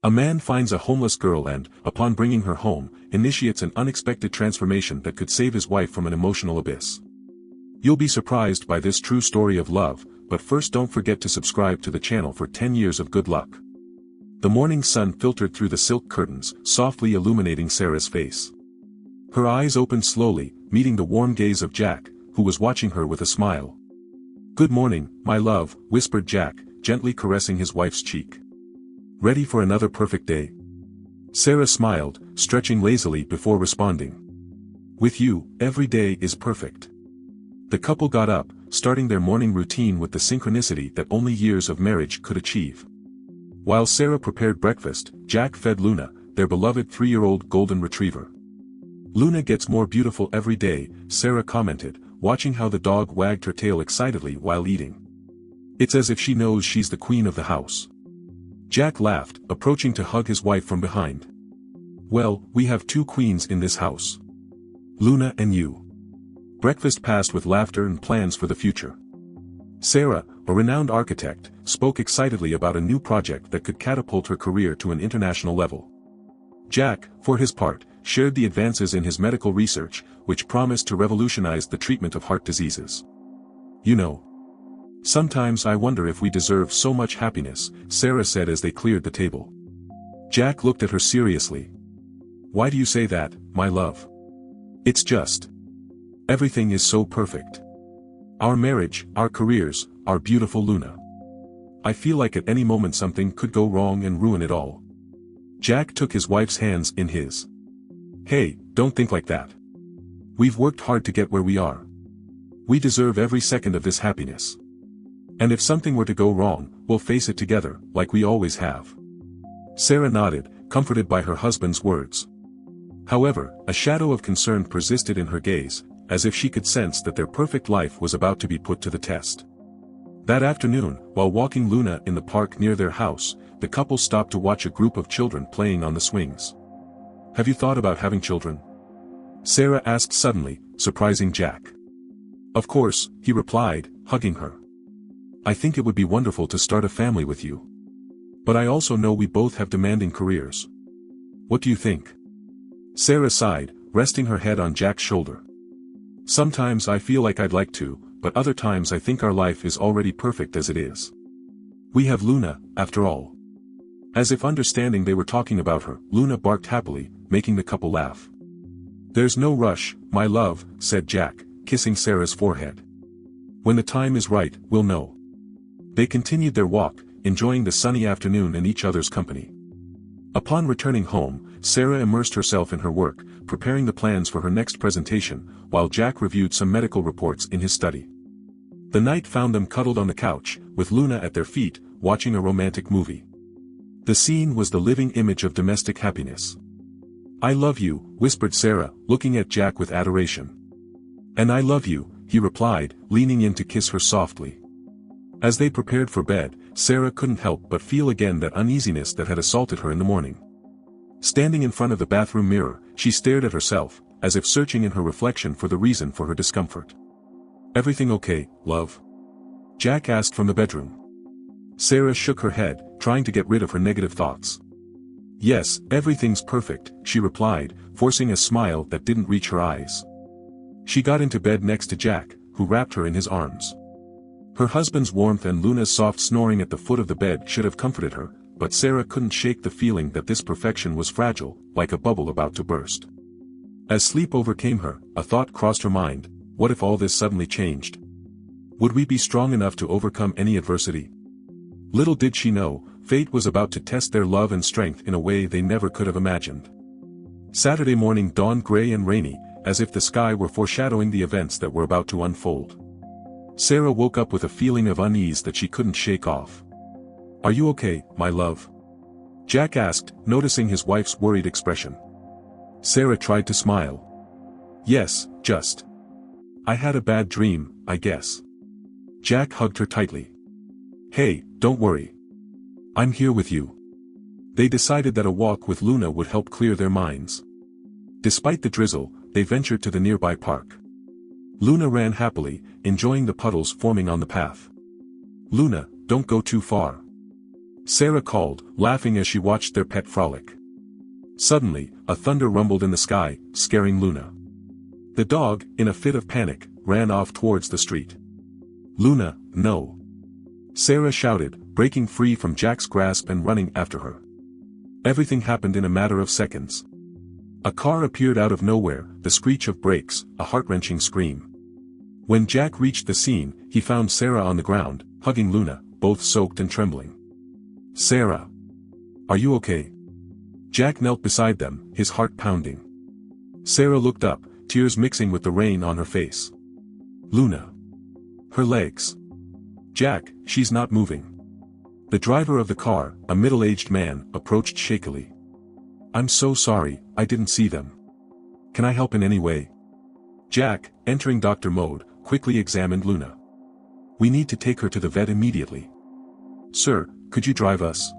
A man finds a homeless girl and, upon bringing her home, initiates an unexpected transformation that could save his wife from an emotional abyss. You'll be surprised by this true story of love, but first don't forget to subscribe to the channel for 10 years of good luck. The morning sun filtered through the silk curtains, softly illuminating Sarah's face. Her eyes opened slowly, meeting the warm gaze of Jack, who was watching her with a smile. "Good morning, my love," whispered Jack, gently caressing his wife's cheek. "Ready for another perfect day?" Sarah smiled, stretching lazily before responding. "With you, every day is perfect." The couple got up, starting their morning routine with the synchronicity that only years of marriage could achieve. While Sarah prepared breakfast, Jack fed Luna, their beloved 3-year-old golden retriever. "Luna gets more beautiful every day," Sarah commented, watching how the dog wagged her tail excitedly while eating. "It's as if she knows she's the queen of the house." Jack laughed, approaching to hug his wife from behind. "Well, we have 2 queens in this house. Luna and you." Breakfast passed with laughter and plans for the future. Sarah, a renowned architect, spoke excitedly about a new project that could catapult her career to an international level. Jack, for his part, shared the advances in his medical research, which promised to revolutionize the treatment of heart diseases. "You know, sometimes I wonder if we deserve so much happiness," Sarah said as they cleared the table. Jack looked at her seriously. "Why do you say that, my love? It's just. Everything is so perfect. Our marriage, our careers, our beautiful Luna. I feel like at any moment something could go wrong and ruin it all." Jack took his wife's hands in his. "Hey, don't think like that. We've worked hard to get where we are. We deserve every second of this happiness. And if something were to go wrong, we'll face it together, like we always have." Sarah nodded, comforted by her husband's words. However, a shadow of concern persisted in her gaze, as if she could sense that their perfect life was about to be put to the test. That afternoon, while walking Luna in the park near their house, the couple stopped to watch a group of children playing on the swings. "Have you thought about having children?" Sarah asked suddenly, surprising Jack. "Of course," he replied, hugging her. "I think it would be wonderful to start a family with you. But I also know we both have demanding careers. What do you think?" Sarah sighed, resting her head on Jack's shoulder. "Sometimes I feel like I'd like to, but other times I think our life is already perfect as it is. We have Luna, after all." As if understanding they were talking about her, Luna barked happily, making the couple laugh. "There's no rush, my love," said Jack, kissing Sarah's forehead. "When the time is right, we'll know." They continued their walk, enjoying the sunny afternoon and each other's company. Upon returning home, Sarah immersed herself in her work, preparing the plans for her next presentation, while Jack reviewed some medical reports in his study. The night found them cuddled on the couch, with Luna at their feet, watching a romantic movie. The scene was the living image of domestic happiness. "I love you," whispered Sarah, looking at Jack with adoration. "And I love you," he replied, leaning in to kiss her softly. As they prepared for bed, Sarah couldn't help but feel again that uneasiness that had assaulted her in the morning. Standing in front of the bathroom mirror, she stared at herself, as if searching in her reflection for the reason for her discomfort. "Everything okay, love?" Jack asked from the bedroom. Sarah shook her head, trying to get rid of her negative thoughts. "Yes, everything's perfect," she replied, forcing a smile that didn't reach her eyes. She got into bed next to Jack, who wrapped her in his arms. Her husband's warmth and Luna's soft snoring at the foot of the bed should have comforted her, but Sarah couldn't shake the feeling that this perfection was fragile, like a bubble about to burst. As sleep overcame her, a thought crossed her mind: what if all this suddenly changed? Would we be strong enough to overcome any adversity? Little did she know, fate was about to test their love and strength in a way they never could have imagined. Saturday morning dawned gray and rainy, as if the sky were foreshadowing the events that were about to unfold. Sarah woke up with a feeling of unease that she couldn't shake off. "Are you okay, my love?" Jack asked, noticing his wife's worried expression. Sarah tried to smile. "Yes, just. I had a bad dream, I guess." Jack hugged her tightly. "Hey, don't worry. I'm here with you." They decided that a walk with Luna would help clear their minds. Despite the drizzle, they ventured to the nearby park. Luna ran happily, enjoying the puddles forming on the path. "Luna, don't go too far." Sarah called, laughing as she watched their pet frolic. Suddenly, a thunder rumbled in the sky, scaring Luna. The dog, in a fit of panic, ran off towards the street. "Luna, no!" Sarah shouted, breaking free from Jack's grasp and running after her. Everything happened in a matter of seconds. A car appeared out of nowhere, the screech of brakes, a heart-wrenching scream. When Jack reached the scene, he found Sarah on the ground, hugging Luna, both soaked and trembling. "Sarah! Are you okay?" Jack knelt beside them, his heart pounding. Sarah looked up, tears mixing with the rain on her face. "Luna. Her legs. Jack, she's not moving." The driver of the car, a middle-aged man, approached shakily. "I'm so sorry, I didn't see them. Can I help in any way?" Jack, entering doctor mode, quickly examined Luna. "We need to take her to the vet immediately." "Sir, could you drive us?"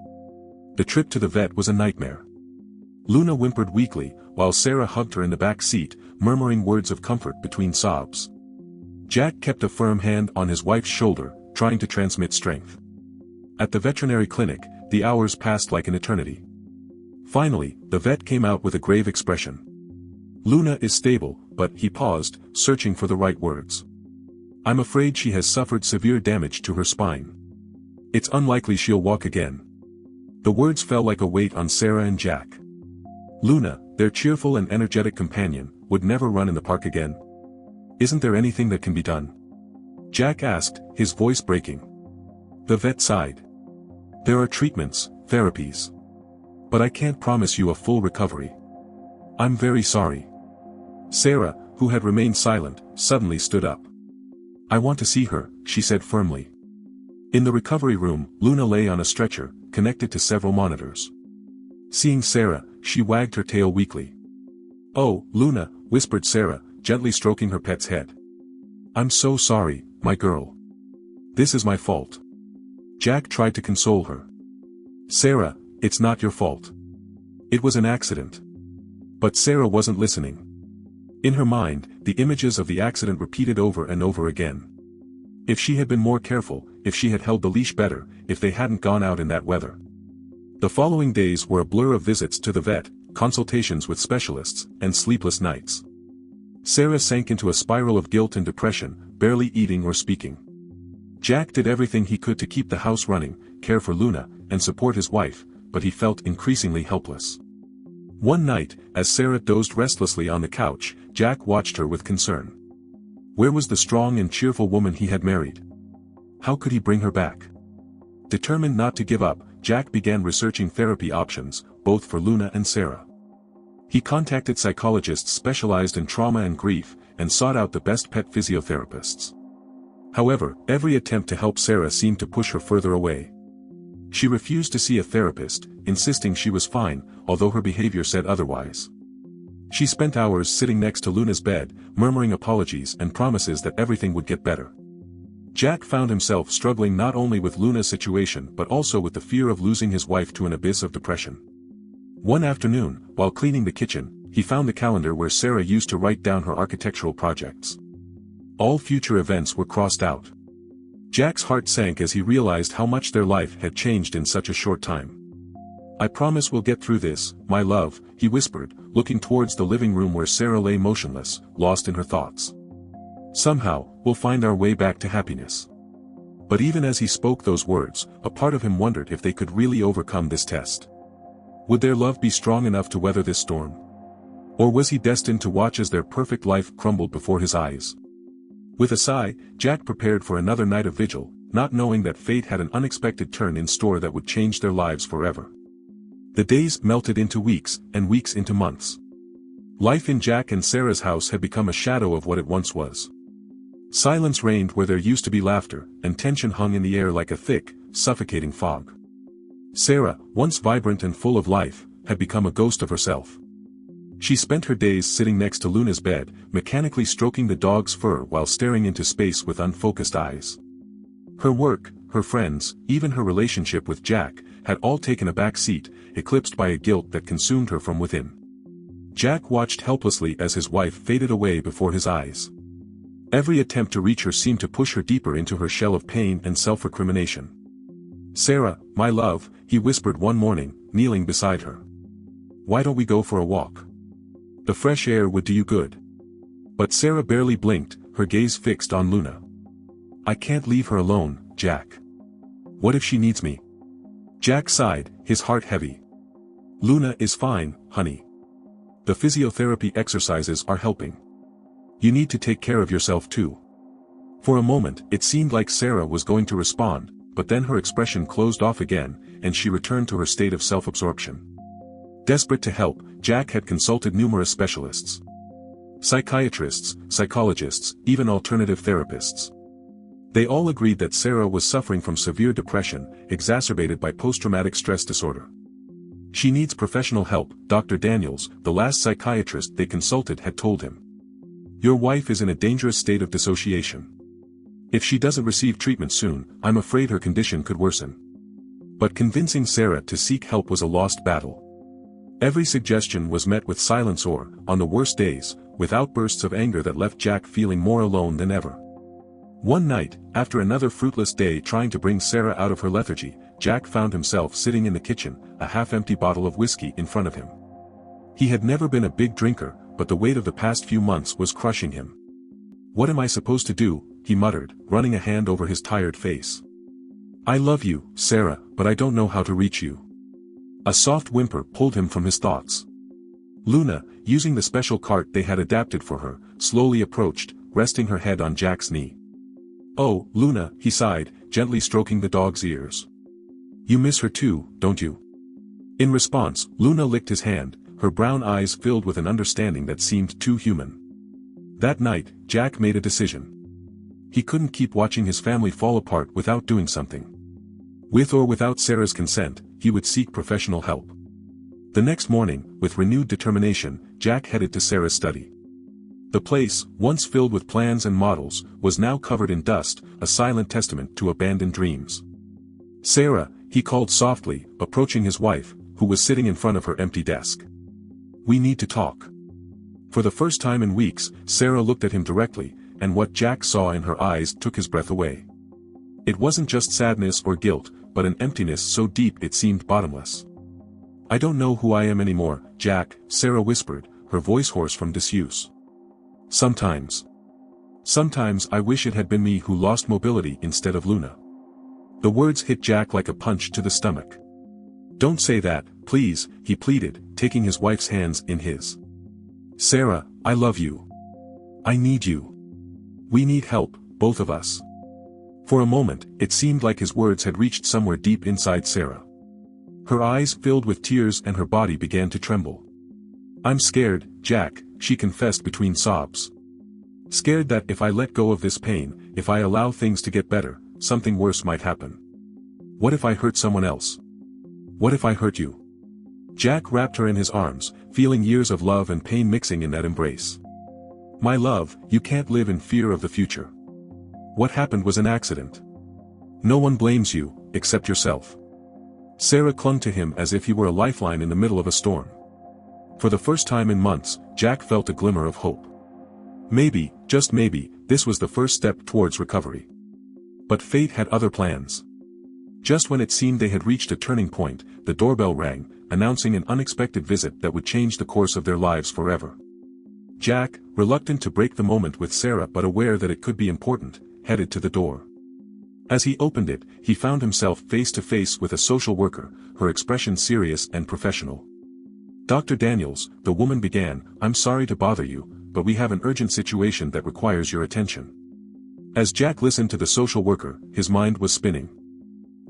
The trip to the vet was a nightmare. Luna whimpered weakly, while Sarah hugged her in the back seat, murmuring words of comfort between sobs. Jack kept a firm hand on his wife's shoulder, trying to transmit strength. At the veterinary clinic, the hours passed like an eternity. Finally, the vet came out with a grave expression. "Luna is stable," but he paused, searching for the right words. "I'm afraid she has suffered severe damage to her spine. It's unlikely she'll walk again." The words fell like a weight on Sarah and Jack. Luna, their cheerful and energetic companion, would never run in the park again. "Isn't there anything that can be done?" Jack asked, his voice breaking. The vet sighed. "There are treatments, therapies. But I can't promise you a full recovery. I'm very sorry." Sarah, who had remained silent, suddenly stood up. "I want to see her," she said firmly. In the recovery room, Luna lay on a stretcher, connected to several monitors. Seeing Sarah, she wagged her tail weakly. "Oh, Luna," whispered Sarah, gently stroking her pet's head. "I'm so sorry, my girl. This is my fault." Jack tried to console her. "Sarah, it's not your fault. It was an accident." But Sarah wasn't listening. In her mind, the images of the accident repeated over and over again. If she had been more careful, if she had held the leash better, if they hadn't gone out in that weather. The following days were a blur of visits to the vet, consultations with specialists, and sleepless nights. Sarah sank into a spiral of guilt and depression, barely eating or speaking. Jack did everything he could to keep the house running, care for Luna, and support his wife, but he felt increasingly helpless. One night, as Sarah dozed restlessly on the couch, Jack watched her with concern. Where was the strong and cheerful woman he had married? How could he bring her back? Determined not to give up, Jack began researching therapy options, both for Luna and Sarah. He contacted psychologists specialized in trauma and grief, and sought out the best pet physiotherapists. However, every attempt to help Sarah seemed to push her further away. She refused to see a therapist, insisting she was fine, although her behavior said otherwise. She spent hours sitting next to Luna's bed, murmuring apologies and promises that everything would get better. Jack found himself struggling not only with Luna's situation but also with the fear of losing his wife to an abyss of depression. One afternoon, while cleaning the kitchen, he found the calendar where Sarah used to write down her architectural projects. All future events were crossed out. Jack's heart sank as he realized how much their life had changed in such a short time. "I promise we'll get through this, my love," he whispered, looking towards the living room where Sarah lay motionless, lost in her thoughts. "Somehow, we'll find our way back to happiness." But even as he spoke those words, a part of him wondered if they could really overcome this test. Would their love be strong enough to weather this storm? Or was he destined to watch as their perfect life crumbled before his eyes? With a sigh, Jack prepared for another night of vigil, not knowing that fate had an unexpected turn in store that would change their lives forever. The days melted into weeks, and weeks into months. Life in Jack and Sarah's house had become a shadow of what it once was. Silence reigned where there used to be laughter, and tension hung in the air like a thick, suffocating fog. Sarah, once vibrant and full of life, had become a ghost of herself. She spent her days sitting next to Luna's bed, mechanically stroking the dog's fur while staring into space with unfocused eyes. Her work, her friends, even her relationship with Jack, had all taken a back seat, eclipsed by a guilt that consumed her from within. Jack watched helplessly as his wife faded away before his eyes. Every attempt to reach her seemed to push her deeper into her shell of pain and self-recrimination. "Sarah, my love," he whispered one morning, kneeling beside her. "Why don't we go for a walk? The fresh air would do you good." But Sarah barely blinked, her gaze fixed on Luna. "I can't leave her alone, Jack. What if she needs me?" Jack sighed, his heart heavy. "Luna is fine, honey. The physiotherapy exercises are helping. You need to take care of yourself too." For a moment, it seemed like Sarah was going to respond, but then her expression closed off again, and she returned to her state of self-absorption. Desperate to help, Jack had consulted numerous specialists. Psychiatrists, psychologists, even alternative therapists. They all agreed that Sarah was suffering from severe depression, exacerbated by post-traumatic stress disorder. "She needs professional help," Dr. Daniels, the last psychiatrist they consulted, had told him. "Your wife is in a dangerous state of dissociation. If she doesn't receive treatment soon, I'm afraid her condition could worsen." But convincing Sarah to seek help was a lost battle. Every suggestion was met with silence or, on the worst days, with outbursts of anger that left Jack feeling more alone than ever. One night, after another fruitless day trying to bring Sarah out of her lethargy, Jack found himself sitting in the kitchen, a half-empty bottle of whiskey in front of him. He had never been a big drinker, but the weight of the past few months was crushing him. "What am I supposed to do?" he muttered, running a hand over his tired face. "I love you, Sarah, but I don't know how to reach you." A soft whimper pulled him from his thoughts. Luna, using the special cart they had adapted for her, slowly approached, resting her head on Jack's knee. "Oh, Luna," he sighed, gently stroking the dog's ears. "You miss her too, don't you?" In response, Luna licked his hand, her brown eyes filled with an understanding that seemed too human. That night, Jack made a decision. He couldn't keep watching his family fall apart without doing something. With or without Sarah's consent, he would seek professional help. The next morning, with renewed determination, Jack headed to Sarah's study. The place, once filled with plans and models, was now covered in dust, a silent testament to abandoned dreams. "Sarah," he called softly, approaching his wife, who was sitting in front of her empty desk. "We need to talk." For the first time in weeks, Sarah looked at him directly, and what Jack saw in her eyes took his breath away. It wasn't just sadness or guilt, but an emptiness so deep it seemed bottomless. "I don't know who I am anymore, Jack," Sarah whispered, her voice hoarse from disuse. Sometimes I wish it had been me who lost mobility instead of Luna." The words hit Jack like a punch to the stomach. "Don't say that, please," he pleaded, taking his wife's hands in his. "Sarah, I love you. I need you. We need help, both of us." For a moment, it seemed like his words had reached somewhere deep inside Sarah. Her eyes filled with tears and her body began to tremble. "I'm scared, Jack," she confessed between sobs. "Scared that if I let go of this pain, if I allow things to get better, something worse might happen. What if I hurt someone else? What if I hurt you?" Jack wrapped her in his arms, feeling years of love and pain mixing in that embrace. "My love, you can't live in fear of the future. What happened was an accident. No one blames you, except yourself." Sarah clung to him as if he were a lifeline in the middle of a storm. For the first time in months, Jack felt a glimmer of hope. Maybe, just maybe, this was the first step towards recovery. But fate had other plans. Just when it seemed they had reached a turning point, the doorbell rang, announcing an unexpected visit that would change the course of their lives forever. Jack, reluctant to break the moment with Sarah but aware that it could be important, headed to the door. As he opened it, he found himself face to face with a social worker, her expression serious and professional. "Dr. Daniels," the woman began, "I'm sorry to bother you, but we have an urgent situation that requires your attention." As Jack listened to the social worker, his mind was spinning.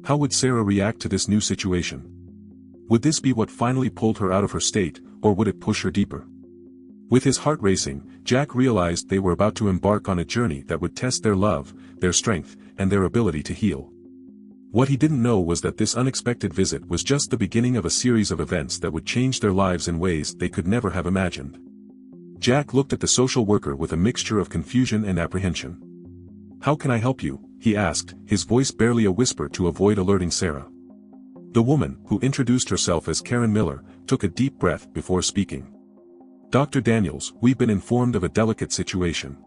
How would Sarah react to this new situation? Would this be what finally pulled her out of her state, or would it push her deeper? With his heart racing, Jack realized they were about to embark on a journey that would test their love, their strength, and their ability to heal. What he didn't know was that this unexpected visit was just the beginning of a series of events that would change their lives in ways they could never have imagined. Jack looked at the social worker with a mixture of confusion and apprehension. "How can I help you?" he asked, his voice barely a whisper to avoid alerting Sarah. The woman, who introduced herself as Karen Miller, took a deep breath before speaking. "Dr. Daniels, we've been informed of a delicate situation.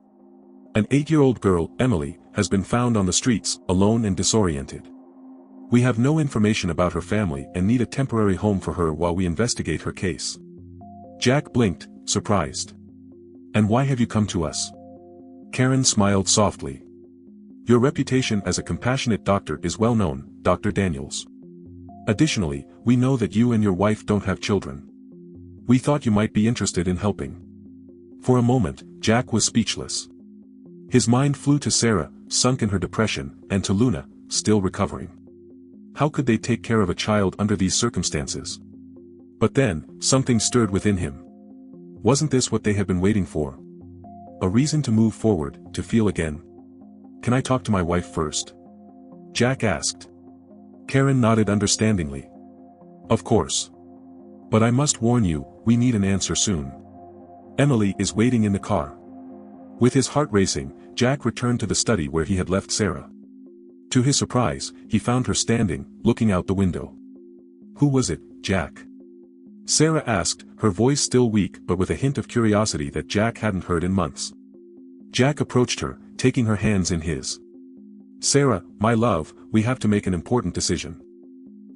An 8-year-old girl, Emily, has been found on the streets, alone and disoriented. We have no information about her family and need a temporary home for her while we investigate her case. Jack blinked, surprised. And why have you come to us? Karen smiled softly. Your reputation as a compassionate doctor is well known, Dr. Daniels. Additionally, we know that you and your wife don't have children. We thought you might be interested in helping. For a moment, Jack was speechless. His mind flew to Sarah, sunk in her depression, and to Luna, still recovering. How could they take care of a child under these circumstances? But then, something stirred within him. Wasn't this what they had been waiting for? A reason to move forward, to feel again. Can I talk to my wife first? Jack asked. Karen nodded understandingly. Of course. But I must warn you, we need an answer soon. Emily is waiting in the car. With his heart racing, Jack returned to the study where he had left Sarah. To his surprise, he found her standing, looking out the window. Who was it, Jack? Sarah asked, her voice still weak but with a hint of curiosity that Jack hadn't heard in months. Jack approached her, taking her hands in his. Sarah, my love, we have to make an important decision.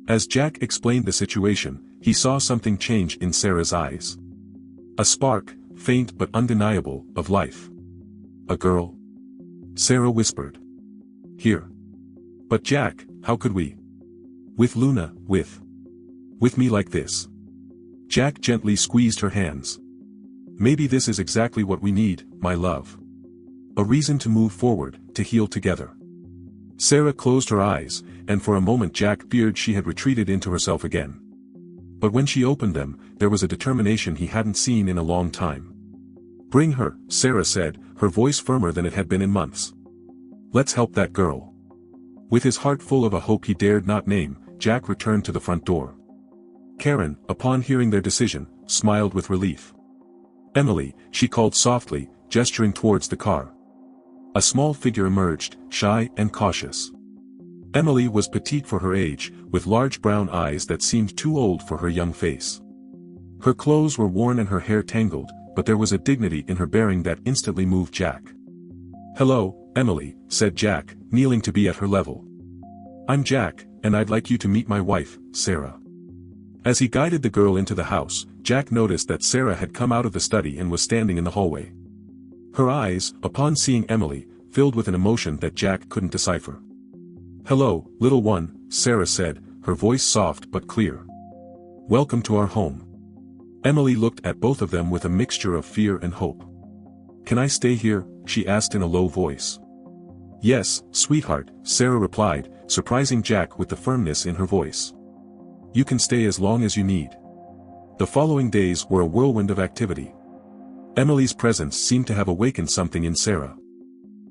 As Jack explained the situation, he saw something change in Sarah's eyes. A spark, faint but undeniable, of life. A girl? Sarah whispered. Here. But Jack, how could we? With Luna, with me like this. Jack gently squeezed her hands. Maybe this is exactly what we need, my love. A reason to move forward, to heal together. Sarah closed her eyes, and for a moment Jack feared she had retreated into herself again. But when she opened them, there was a determination he hadn't seen in a long time. Bring her, Sarah said, her voice firmer than it had been in months. Let's help that girl. With his heart full of a hope he dared not name, Jack returned to the front door. Karen, upon hearing their decision, smiled with relief. Emily, she called softly, gesturing towards the car. A small figure emerged, shy and cautious. Emily was petite for her age, with large brown eyes that seemed too old for her young face. Her clothes were worn and her hair tangled, but there was a dignity in her bearing that instantly moved Jack. Hello, Emily, said Jack, kneeling to be at her level. I'm Jack, and I'd like you to meet my wife, Sarah. As he guided the girl into the house, Jack noticed that Sarah had come out of the study and was standing in the hallway. Her eyes, upon seeing Emily, filled with an emotion that Jack couldn't decipher. Hello, little one, Sarah said, her voice soft but clear. Welcome to our home. Emily looked at both of them with a mixture of fear and hope. Can I stay here? She asked in a low voice. Yes, sweetheart, Sarah replied, surprising Jack with the firmness in her voice. You can stay as long as you need. The following days were a whirlwind of activity. Emily's presence seemed to have awakened something in Sarah.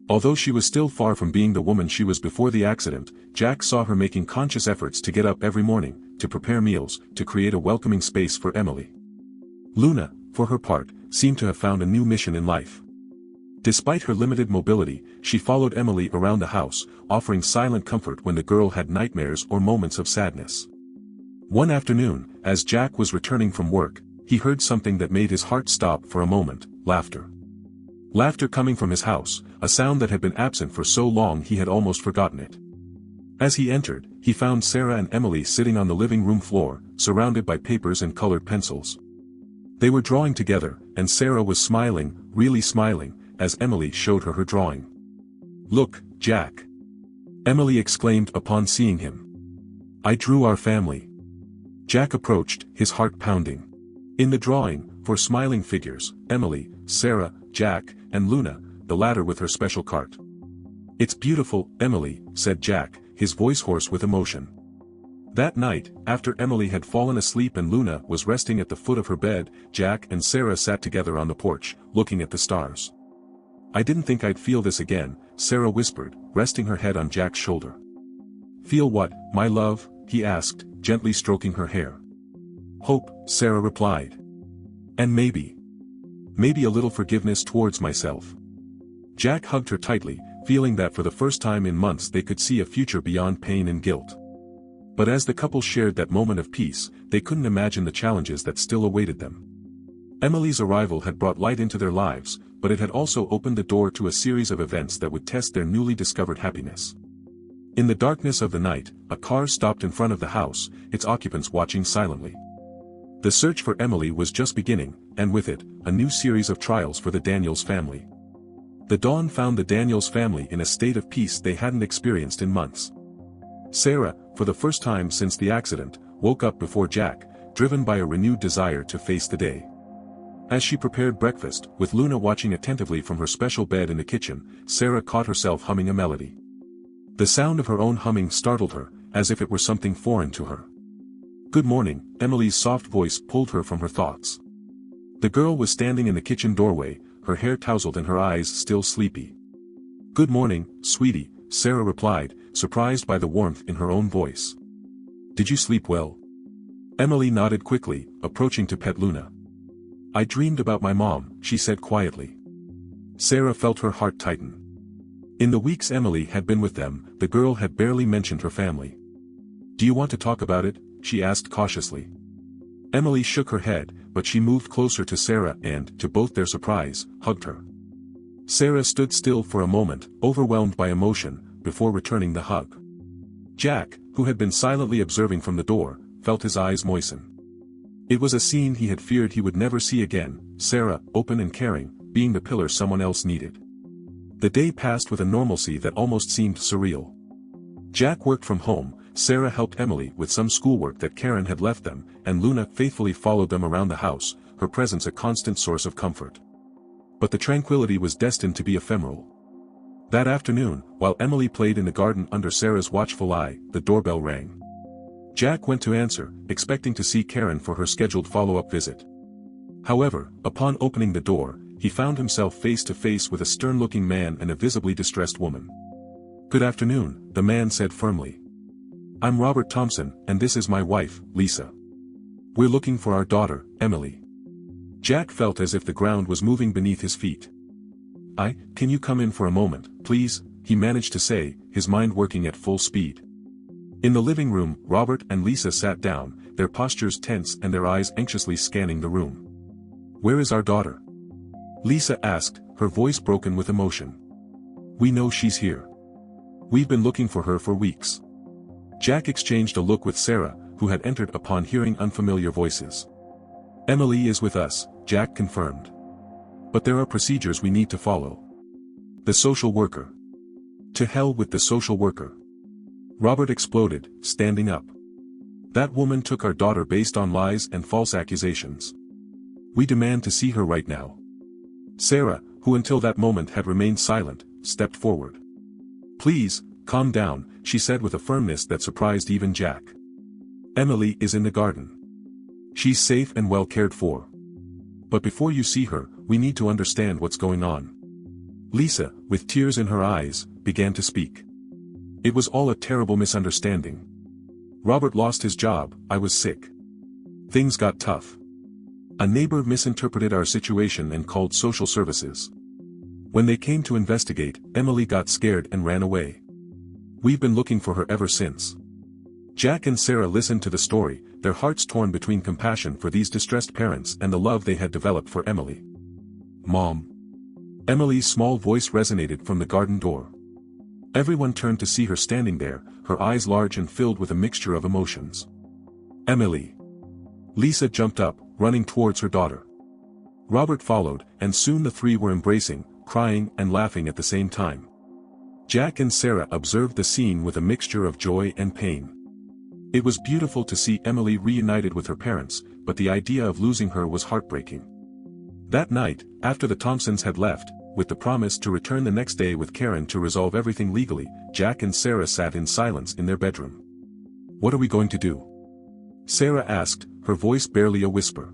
Although she was still far from being the woman she was before the accident, Jack saw her making conscious efforts to get up every morning, to prepare meals, to create a welcoming space for Emily. Luna, for her part, seemed to have found a new mission in life. Despite her limited mobility, she followed Emily around the house, offering silent comfort when the girl had nightmares or moments of sadness. One afternoon, as Jack was returning from work, he heard something that made his heart stop for a moment, laughter. Laughter coming from his house, a sound that had been absent for so long he had almost forgotten it. As he entered, he found Sarah and Emily sitting on the living room floor, surrounded by papers and colored pencils. They were drawing together, and Sarah was smiling, really smiling, as Emily showed her drawing. Look, Jack! Emily exclaimed upon seeing him. I drew our family. Jack approached, his heart pounding. In the drawing, were smiling figures, Emily, Sarah, Jack, and Luna, the latter with her special cart. It's beautiful, Emily, said Jack, his voice hoarse with emotion. That night, after Emily had fallen asleep and Luna was resting at the foot of her bed, Jack and Sarah sat together on the porch, looking at the stars. I didn't think I'd feel this again, Sarah whispered, resting her head on Jack's shoulder. Feel what, my love? He asked, gently stroking her hair. Hope, Sarah replied. And maybe a little forgiveness towards myself. Jack hugged her tightly, feeling that for the first time in months they could see a future beyond pain and guilt. But as the couple shared that moment of peace, they couldn't imagine the challenges that still awaited them. Emily's arrival had brought light into their lives, but it had also opened the door to a series of events that would test their newly discovered happiness. In the darkness of the night, a car stopped in front of the house, its occupants watching silently. The search for Emily was just beginning, and with it, a new series of trials for the Daniels family. The dawn found the Daniels family in a state of peace they hadn't experienced in months. Sarah, for the first time since the accident, woke up before Jack, driven by a renewed desire to face the day. As she prepared breakfast, with Luna watching attentively from her special bed in the kitchen, Sarah caught herself humming a melody. The sound of her own humming startled her, as if it were something foreign to her. "Good morning," Emily's soft voice pulled her from her thoughts. The girl was standing in the kitchen doorway, her hair tousled and her eyes still sleepy. "Good morning, sweetie," Sarah replied, surprised by the warmth in her own voice. "Did you sleep well?" Emily nodded quickly, approaching to pet Luna. "I dreamed about my mom," she said quietly. Sarah felt her heart tighten. In the weeks Emily had been with them, the girl had barely mentioned her family. "Do you want to talk about it?" she asked cautiously. Emily shook her head, but she moved closer to Sarah and, to both their surprise, hugged her. Sarah stood still for a moment, overwhelmed by emotion, before returning the hug. Jack, who had been silently observing from the door, felt his eyes moisten. It was a scene he had feared he would never see again, Sarah, open and caring, being the pillar someone else needed. The day passed with a normalcy that almost seemed surreal. Jack worked from home, Sarah helped Emily with some schoolwork that Karen had left them, and Luna faithfully followed them around the house, her presence a constant source of comfort. But the tranquility was destined to be ephemeral. That afternoon, while Emily played in the garden under Sarah's watchful eye, the doorbell rang. Jack went to answer, expecting to see Karen for her scheduled follow-up visit. However, upon opening the door, he found himself face to face with a stern-looking man and a visibly distressed woman. "Good afternoon," the man said firmly. "I'm Robert Thompson, and this is my wife, Lisa. We're looking for our daughter, Emily." Jack felt as if the ground was moving beneath his feet. Can you come in for a moment, please?" he managed to say, his mind working at full speed. In the living room, Robert and Lisa sat down, their postures tense and their eyes anxiously scanning the room. "Where is our daughter?" Lisa asked, her voice broken with emotion. "We know she's here. We've been looking for her for weeks." Jack exchanged a look with Sarah, who had entered upon hearing unfamiliar voices. "Emily is with us," Jack confirmed. "But there are procedures we need to follow." "The social worker." "To hell with the social worker," Robert exploded, standing up. "That woman took our daughter based on lies and false accusations. We demand to see her right now." Sarah, who until that moment had remained silent, stepped forward. "Please, calm down," she said with a firmness that surprised even Jack. "Emily is in the garden. She's safe and well cared for. But before you see her, we need to understand what's going on." Lisa, with tears in her eyes, began to speak. "It was all a terrible misunderstanding. Robert lost his job, I was sick. Things got tough. A neighbor misinterpreted our situation and called social services. When they came to investigate, Emily got scared and ran away. We've been looking for her ever since." Jack and Sarah listened to the story, their hearts torn between compassion for these distressed parents and the love they had developed for Emily. "Mom." Emily's small voice resonated from the garden door. Everyone turned to see her standing there, her eyes large and filled with a mixture of emotions. "Emily." Lisa jumped up, running towards her daughter. Robert followed, and soon the three were embracing, crying and laughing at the same time. Jack and Sarah observed the scene with a mixture of joy and pain. It was beautiful to see Emily reunited with her parents, but the idea of losing her was heartbreaking. That night, after the Thompsons had left, with the promise to return the next day with Karen to resolve everything legally, Jack and Sarah sat in silence in their bedroom. "What are we going to do?" Sarah asked, her voice barely a whisper.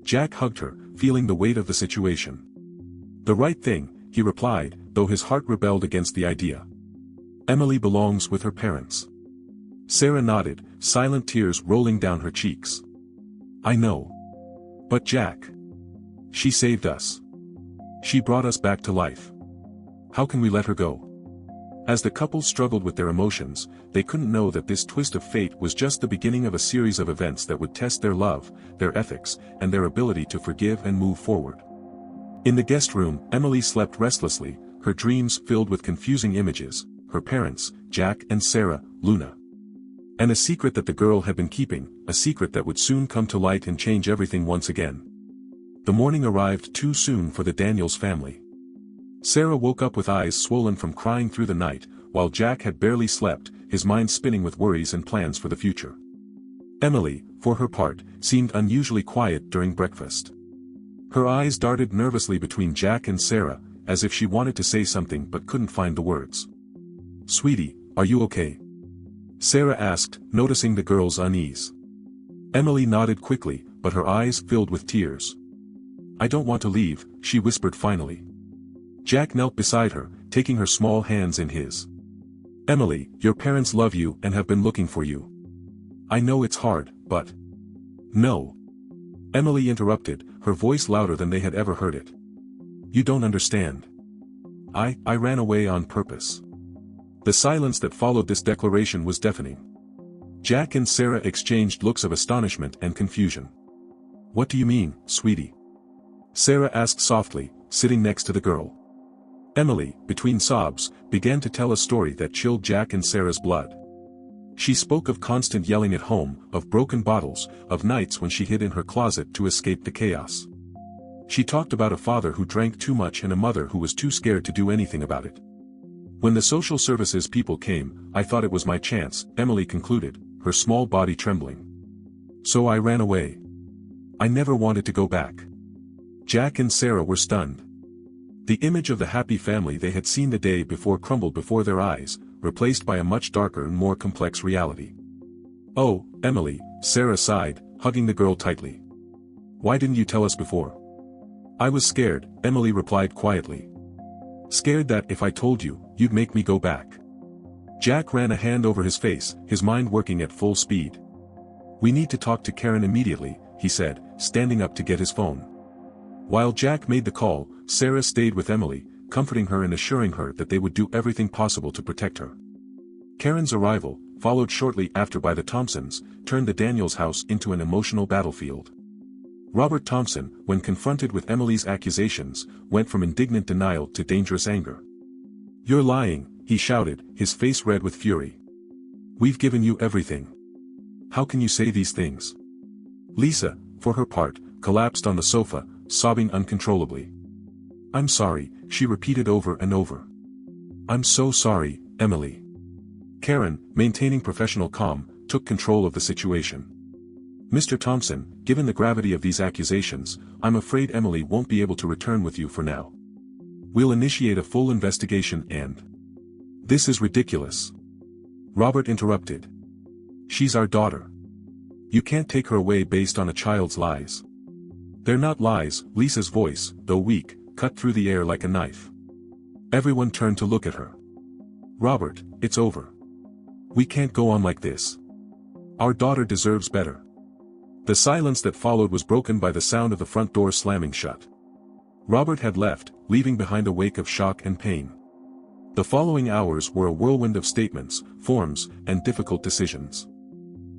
Jack hugged her, feeling the weight of the situation. "The right thing," he replied, though his heart rebelled against the idea. "Emily belongs with her parents." Sarah nodded, silent tears rolling down her cheeks. "I know. But Jack. She saved us. She brought us back to life. How can we let her go?" As the couple struggled with their emotions, they couldn't know that this twist of fate was just the beginning of a series of events that would test their love, their ethics, and their ability to forgive and move forward. In the guest room, Emily slept restlessly, her dreams filled with confusing images, her parents, Jack and Sarah, Luna. And a secret that the girl had been keeping, a secret that would soon come to light and change everything once again. The morning arrived too soon for the Daniels family. Sarah woke up with eyes swollen from crying through the night, while Jack had barely slept, his mind spinning with worries and plans for the future. Emily, for her part, seemed unusually quiet during breakfast. Her eyes darted nervously between Jack and Sarah, as if she wanted to say something but couldn't find the words. "Sweetie, are you okay?" Sarah asked, noticing the girl's unease. Emily nodded quickly, but her eyes filled with tears. "I don't want to leave," she whispered finally. Jack knelt beside her, taking her small hands in his. "Emily, your parents love you and have been looking for you. I know it's hard, but—" "No." Emily interrupted, her voice louder than they had ever heard it. "You don't understand. I ran away on purpose." The silence that followed this declaration was deafening. Jack and Sarah exchanged looks of astonishment and confusion. "What do you mean, sweetie?" Sarah asked softly, sitting next to the girl. Emily, between sobs, began to tell a story that chilled Jack and Sarah's blood. She spoke of constant yelling at home, of broken bottles, of nights when she hid in her closet to escape the chaos. She talked about a father who drank too much and a mother who was too scared to do anything about it. "When the social services people came, I thought it was my chance," Emily concluded, her small body trembling. "So I ran away. I never wanted to go back." Jack and Sarah were stunned. The image of the happy family they had seen the day before crumbled before their eyes, replaced by a much darker and more complex reality. "Oh, Emily," Sarah sighed, hugging the girl tightly. "Why didn't you tell us before?" "I was scared," Emily replied quietly. "Scared that if I told you, you'd make me go back." Jack ran a hand over his face, his mind working at full speed. "We need to talk to Karen immediately," he said, standing up to get his phone. While Jack made the call, Sarah stayed with Emily, comforting her and assuring her that they would do everything possible to protect her. Karen's arrival, followed shortly after by the Thompsons, turned the Daniels house into an emotional battlefield. Robert Thompson, when confronted with Emily's accusations, went from indignant denial to dangerous anger. "You're lying," he shouted, his face red with fury. "We've given you everything. How can you say these things?" Lisa, for her part, collapsed on the sofa, sobbing uncontrollably. "I'm sorry," she repeated over and over. "I'm so sorry, Emily." Karen, maintaining professional calm, took control of the situation. "Mr. Thompson, given the gravity of these accusations, I'm afraid Emily won't be able to return with you for now. We'll initiate a full investigation and—" "This is ridiculous." Robert interrupted. "She's our daughter. You can't take her away based on a child's lies." "They're not lies," Lisa's voice, though weak, cut through the air like a knife. Everyone turned to look at her. "Robert, it's over. We can't go on like this. Our daughter deserves better." The silence that followed was broken by the sound of the front door slamming shut. Robert had left, leaving behind a wake of shock and pain. The following hours were a whirlwind of statements, forms, and difficult decisions.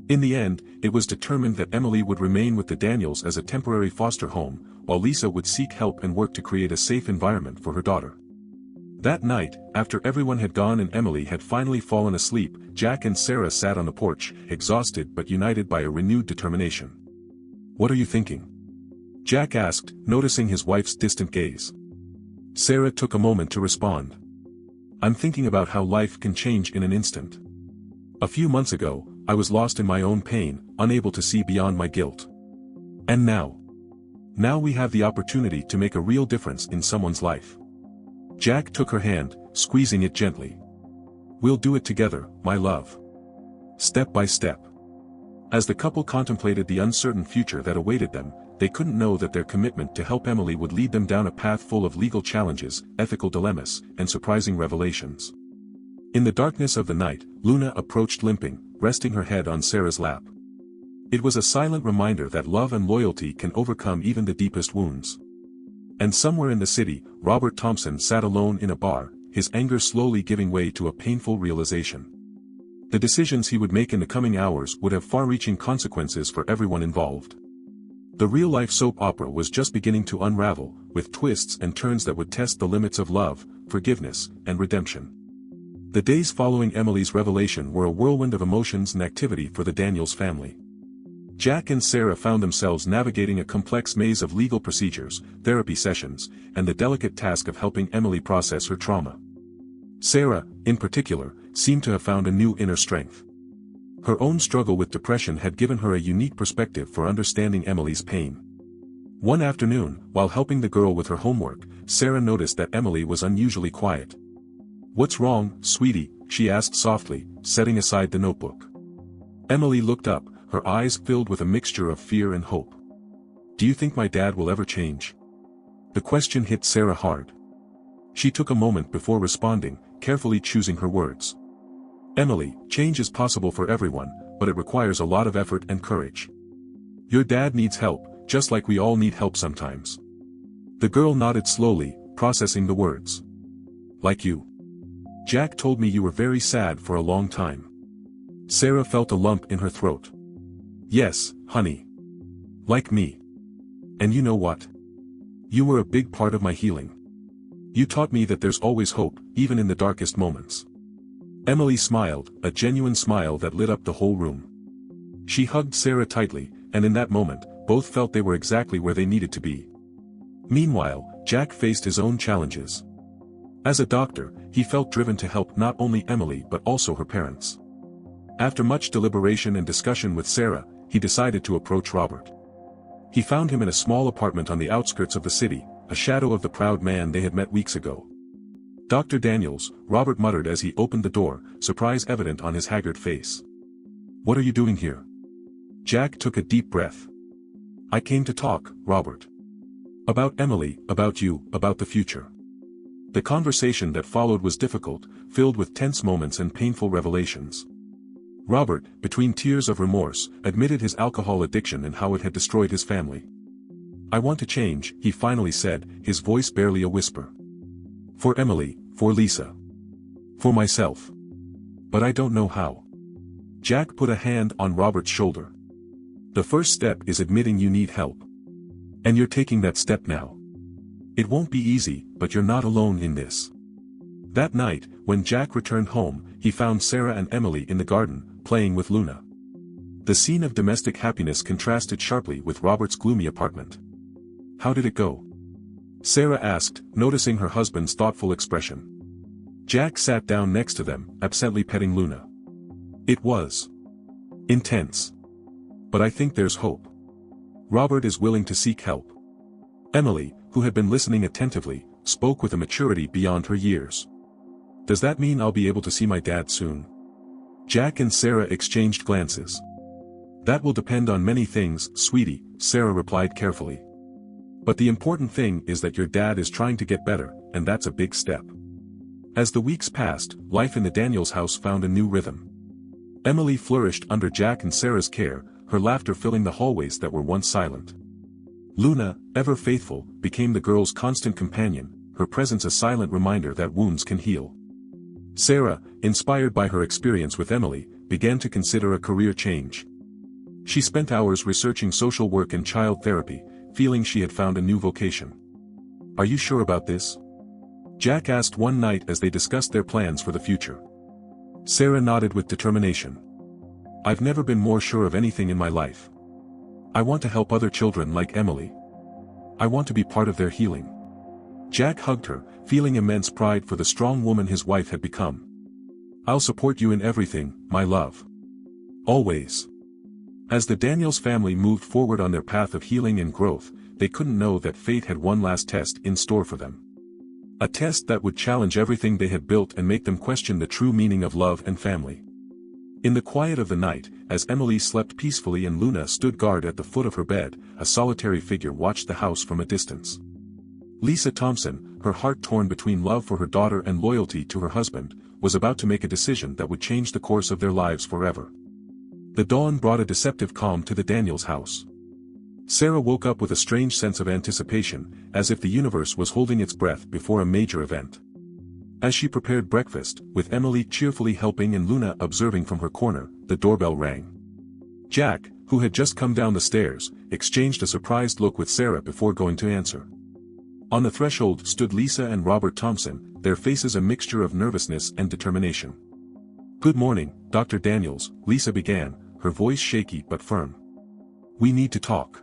In the end, it was determined that Emily would remain with the Daniels as a temporary foster home, while Lisa would seek help and work to create a safe environment for her daughter. That night, after everyone had gone and Emily had finally fallen asleep, Jack and Sarah sat on the porch, exhausted but united by a renewed determination. "What are you thinking?" Jack asked, noticing his wife's distant gaze. Sarah took a moment to respond. "I'm thinking about how life can change in an instant. A few months ago, I was lost in my own pain, unable to see beyond my guilt. And now? Now we have the opportunity to make a real difference in someone's life." Jack took her hand, squeezing it gently. "We'll do it together, my love. Step by step." As the couple contemplated the uncertain future that awaited them, they couldn't know that their commitment to help Emily would lead them down a path full of legal challenges, ethical dilemmas, and surprising revelations. In the darkness of the night, Luna approached limping, resting her head on Sarah's lap. It was a silent reminder that love and loyalty can overcome even the deepest wounds. And somewhere in the city, Robert Thompson sat alone in a bar, his anger slowly giving way to a painful realization. The decisions he would make in the coming hours would have far-reaching consequences for everyone involved. The real-life soap opera was just beginning to unravel, with twists and turns that would test the limits of love, forgiveness, and redemption. The days following Emily's revelation were a whirlwind of emotions and activity for the Daniels family. Jack and Sarah found themselves navigating a complex maze of legal procedures, therapy sessions, and the delicate task of helping Emily process her trauma. Sarah, in particular, seemed to have found a new inner strength. Her own struggle with depression had given her a unique perspective for understanding Emily's pain. One afternoon, while helping the girl with her homework, Sarah noticed that Emily was unusually quiet. "What's wrong, sweetie?" she asked softly, setting aside the notebook. Emily looked up, her eyes filled with a mixture of fear and hope. "Do you think my dad will ever change?" The question hit Sarah hard. She took a moment before responding, carefully choosing her words. "Emily, change is possible for everyone, but it requires a lot of effort and courage. Your dad needs help, just like we all need help sometimes." The girl nodded slowly, processing the words. "Like you. Jack told me you were very sad for a long time." Sarah felt a lump in her throat. "Yes, honey. Like me. And you know what? You were a big part of my healing. You taught me that there's always hope, even in the darkest moments." Emily smiled, a genuine smile that lit up the whole room. She hugged Sarah tightly, and in that moment, both felt they were exactly where they needed to be. Meanwhile, Jack faced his own challenges. As a doctor, he felt driven to help not only Emily but also her parents. After much deliberation and discussion with Sarah, he decided to approach Robert. He found him in a small apartment on the outskirts of the city, a shadow of the proud man they had met weeks ago. "Dr. Daniels," Robert muttered as he opened the door, surprise evident on his haggard face. "What are you doing here?" Jack took a deep breath. "I came to talk, Robert. About Emily, about you, about the future." The conversation that followed was difficult, filled with tense moments and painful revelations. Robert, between tears of remorse, admitted his alcohol addiction and how it had destroyed his family. "I want to change," he finally said, his voice barely a whisper. "For Emily, for Lisa. For myself. But I don't know how." Jack put a hand on Robert's shoulder. "The first step is admitting you need help. And you're taking that step now. It won't be easy, but you're not alone in this." That night, when Jack returned home, he found Sarah and Emily in the garden, playing with Luna. The scene of domestic happiness contrasted sharply with Robert's gloomy apartment. "How did it go?" Sarah asked, noticing her husband's thoughtful expression. Jack sat down next to them, absently petting Luna. "It was intense. But I think there's hope. Robert is willing to seek help." Emily, who had been listening attentively, spoke with a maturity beyond her years. "Does that mean I'll be able to see my dad soon?" Jack and Sarah exchanged glances. "That will depend on many things, sweetie," Sarah replied carefully. "But the important thing is that your dad is trying to get better, and that's a big step." As the weeks passed, life in the Daniels house found a new rhythm. Emily flourished under Jack and Sarah's care, her laughter filling the hallways that were once silent. Luna, ever faithful, became the girl's constant companion, her presence a silent reminder that wounds can heal. Sarah, inspired by her experience with Emily, began to consider a career change. She spent hours researching social work and child therapy, feeling she had found a new vocation. "Are you sure about this?" Jack asked one night as they discussed their plans for the future. Sarah nodded with determination. "I've never been more sure of anything in my life. I want to help other children like Emily. I want to be part of their healing." Jack hugged her, feeling immense pride for the strong woman his wife had become. "I'll support you in everything, my love. Always." As the Daniels family moved forward on their path of healing and growth, they couldn't know that fate had one last test in store for them. A test that would challenge everything they had built and make them question the true meaning of love and family. In the quiet of the night, as Emily slept peacefully and Luna stood guard at the foot of her bed, a solitary figure watched the house from a distance. Lisa Thompson, her heart torn between love for her daughter and loyalty to her husband, was about to make a decision that would change the course of their lives forever. The dawn brought a deceptive calm to the Daniels house. Sarah woke up with a strange sense of anticipation, as if the universe was holding its breath before a major event. As she prepared breakfast, with Emily cheerfully helping and Luna observing from her corner, the doorbell rang. Jack, who had just come down the stairs, exchanged a surprised look with Sarah before going to answer. On the threshold stood Lisa and Robert Thompson, their faces a mixture of nervousness and determination. "Good morning, Dr. Daniels," Lisa began, her voice shaky but firm. "We need to talk.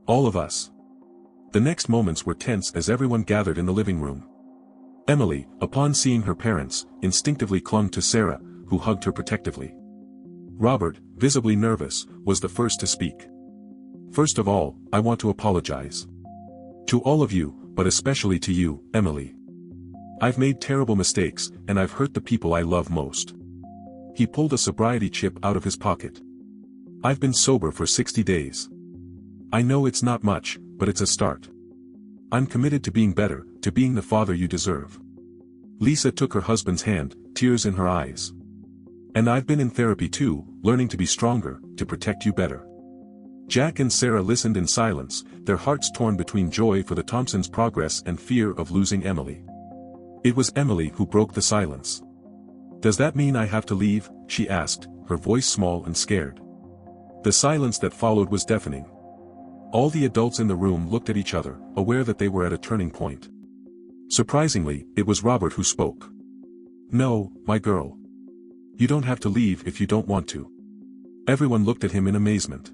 All of us." The next moments were tense as everyone gathered in the living room. Emily, upon seeing her parents, instinctively clung to Sarah, who hugged her protectively. Robert, visibly nervous, was the first to speak. "First of all, I want to apologize. To all of you, but especially to you, Emily. I've made terrible mistakes, and I've hurt the people I love most." He pulled a sobriety chip out of his pocket. "I've been sober for 60 days. I know it's not much, but it's a start. I'm committed to being better, to being the father you deserve." Lisa took her husband's hand, tears in her eyes. "And I've been in therapy too, learning to be stronger, to protect you better." Jack and Sarah listened in silence, their hearts torn between joy for the Thompsons' progress and fear of losing Emily. It was Emily who broke the silence. "Does that mean I have to leave?" she asked, her voice small and scared. The silence that followed was deafening. All the adults in the room looked at each other, aware that they were at a turning point. Surprisingly, it was Robert who spoke. "No, my girl. You don't have to leave if you don't want to." Everyone looked at him in amazement.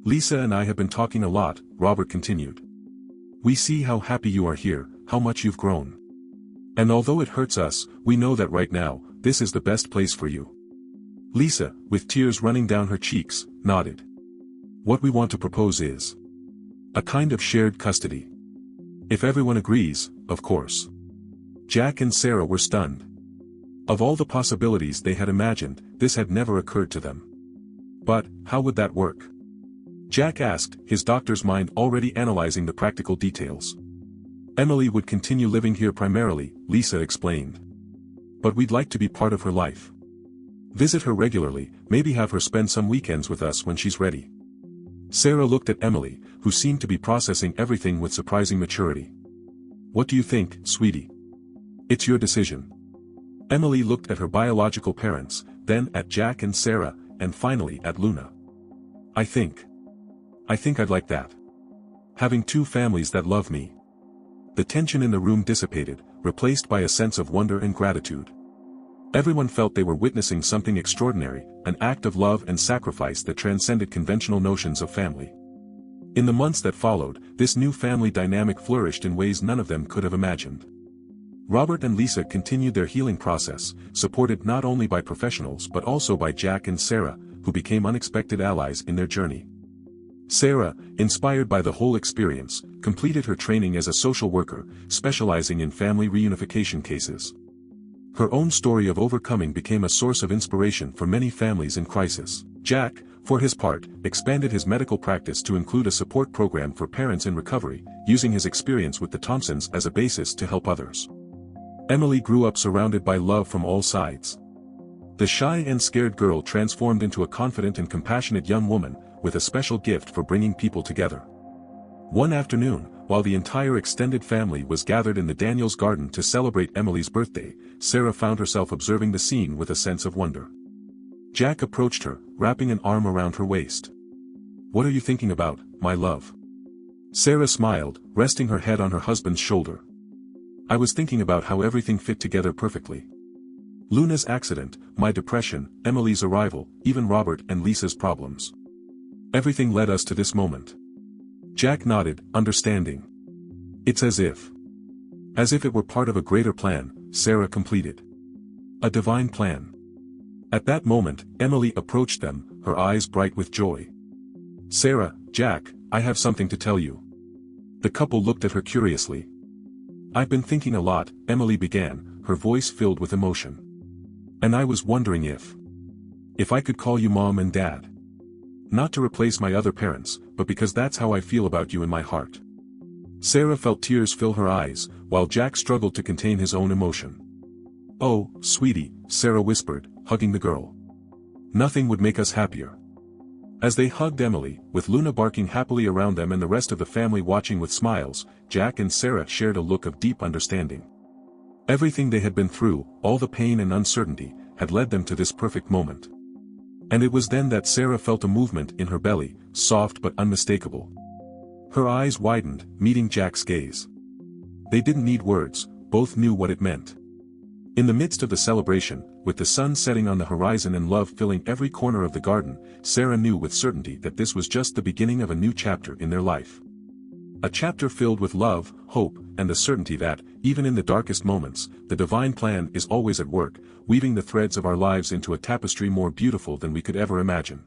"Lisa and I have been talking a lot," Robert continued. "We see how happy you are here, how much you've grown. And although it hurts us, we know that right now, this is the best place for you." Lisa, with tears running down her cheeks, nodded. "What we want to propose is a kind of shared custody. If everyone agrees, of course." Jack and Sarah were stunned. Of all the possibilities they had imagined, this had never occurred to them. "But, how would that work?" Jack asked, his doctor's mind already analyzing the practical details. "Emily would continue living here primarily," Lisa explained. "But we'd like to be part of her life. Visit her regularly, maybe have her spend some weekends with us when she's ready." Sarah looked at Emily, who seemed to be processing everything with surprising maturity. "What do you think, sweetie? It's your decision." Emily looked at her biological parents, then at Jack and Sarah, and finally at Luna. I think I'd like that. Having two families that love me." The tension in the room dissipated, replaced by a sense of wonder and gratitude. Everyone felt they were witnessing something extraordinary, an act of love and sacrifice that transcended conventional notions of family. In the months that followed, this new family dynamic flourished in ways none of them could have imagined. Robert and Lisa continued their healing process, supported not only by professionals but also by Jack and Sarah, who became unexpected allies in their journey. Sarah, inspired by the whole experience, completed her training as a social worker, specializing in family reunification cases. Her own story of overcoming became a source of inspiration for many families in crisis. Jack, for his part, expanded his medical practice to include a support program for parents in recovery, using his experience with the Thompsons as a basis to help others. Emily grew up surrounded by love from all sides. The shy and scared girl transformed into a confident and compassionate young woman, with a special gift for bringing people together. One afternoon, while the entire extended family was gathered in the Daniels garden to celebrate Emily's birthday, Sarah found herself observing the scene with a sense of wonder. Jack approached her, wrapping an arm around her waist. "What are you thinking about, my love?" Sarah smiled, resting her head on her husband's shoulder. "I was thinking about how everything fit together perfectly. Luna's accident, my depression, Emily's arrival, even Robert and Lisa's problems. Everything led us to this moment." Jack nodded, understanding. "It's as if it were part of a greater plan," Sarah completed. "A divine plan." At that moment, Emily approached them, her eyes bright with joy. "Sarah, Jack, I have something to tell you." The couple looked at her curiously. "I've been thinking a lot," Emily began, her voice filled with emotion. "And I was wondering if I could call you Mom and Dad. Not to replace my other parents, but because that's how I feel about you in my heart." Sarah felt tears fill her eyes, while Jack struggled to contain his own emotion. "Oh, sweetie," Sarah whispered, hugging the girl. "Nothing would make us happier." As they hugged Emily, with Luna barking happily around them and the rest of the family watching with smiles, Jack and Sarah shared a look of deep understanding. Everything they had been through, all the pain and uncertainty, had led them to this perfect moment. And it was then that Sarah felt a movement in her belly, soft but unmistakable. Her eyes widened, meeting Jack's gaze. They didn't need words, both knew what it meant. In the midst of the celebration, with the sun setting on the horizon and love filling every corner of the garden, Sarah knew with certainty that this was just the beginning of a new chapter in their life. A chapter filled with love, hope, and the certainty that, even in the darkest moments, the divine plan is always at work, weaving the threads of our lives into a tapestry more beautiful than we could ever imagine.